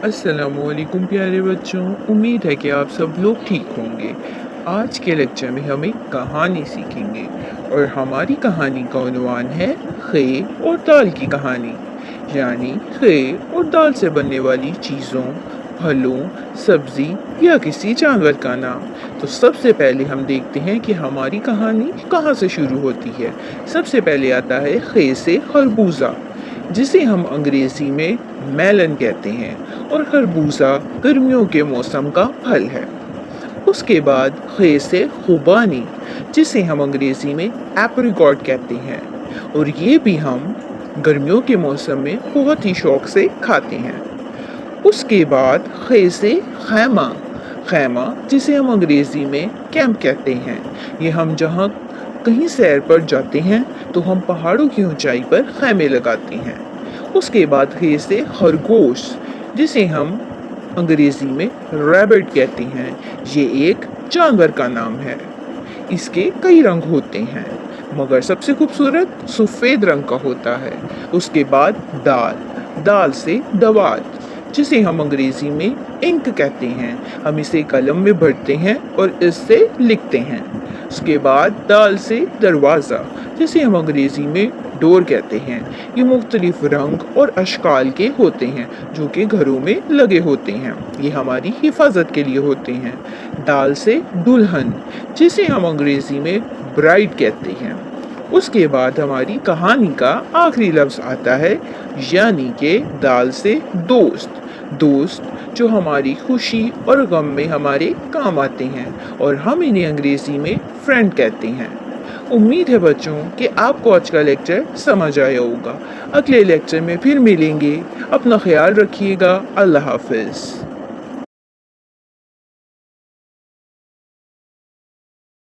अस्सलामुअलैकुम प्यारे बच्चों, उम्मीद है कि आप सब लोग ठीक होंगे। आज के लेक्चर में हम एक कहानी सीखेंगे और हमारी कहानी का उन्वान है खे और दाल की कहानी। यानी खे और दाल से बनने वाली चीज़ों, फलों, सब्जी या किसी जानवर का नाम। तो सबसे पहले हम देखते हैं कि हमारी कहानी कहाँ से शुरू होती है। सबसे पहले आता है खे से खरबूजा, जिसे हम अंग्रेज़ी में मेलन कहते हैं, और खरबूजा गर्मियों के मौसम का फल है। उसके बाद खे से खुबानी, जिसे हम अंग्रेज़ी में एप्रिकॉट कहते हैं, और ये भी हम गर्मियों के मौसम में बहुत ही शौक से खाते हैं। उसके बाद खे से खैमा, खैमा जिसे हम अंग्रेज़ी में कैंप कहते हैं। ये हम जहाँ कहीं सैर पर जाते हैं तो हम पहाड़ों की ऊंचाई पर खैमे लगाते हैं। उसके बाद खे से खरगोश, जिसे हम अंग्रेज़ी में रैबिट कहते हैं। ये एक जानवर का नाम है। इसके कई रंग होते हैं, मगर सबसे खूबसूरत सफ़ेद रंग का होता है। उसके बाद दाल, दाल से दवात, जिसे हम अंग्रेज़ी में इंक कहते हैं। हम इसे कलम में भरते हैं और इससे लिखते हैं। उसके बाद दाल से दरवाज़ा, जिसे हम अंग्रेज़ी में डोर कहते हैं। ये मुख्तलिफ रंग और अशकाल के होते हैं जो कि घरों में लगे होते हैं। ये हमारी हिफाजत के लिए होते हैं। दाल से दुल्हन, जिसे हम अंग्रेज़ी में ब्राइड कहते हैं। उसके बाद हमारी कहानी का आखिरी लफ्ज़ आता है, यानी कि दाल से दोस्त, दोस्त जो हमारी खुशी और गम में हमारे काम आते हैं, और हम इन्हें अंग्रेज़ी में फ्रेंड कहते हैं। उम्मीद है बच्चों कि आपको आज का लेक्चर समझ आया होगा। अगले लेक्चर में फिर मिलेंगे। अपना ख्याल रखिएगा। अल्लाह हाफ़िज़।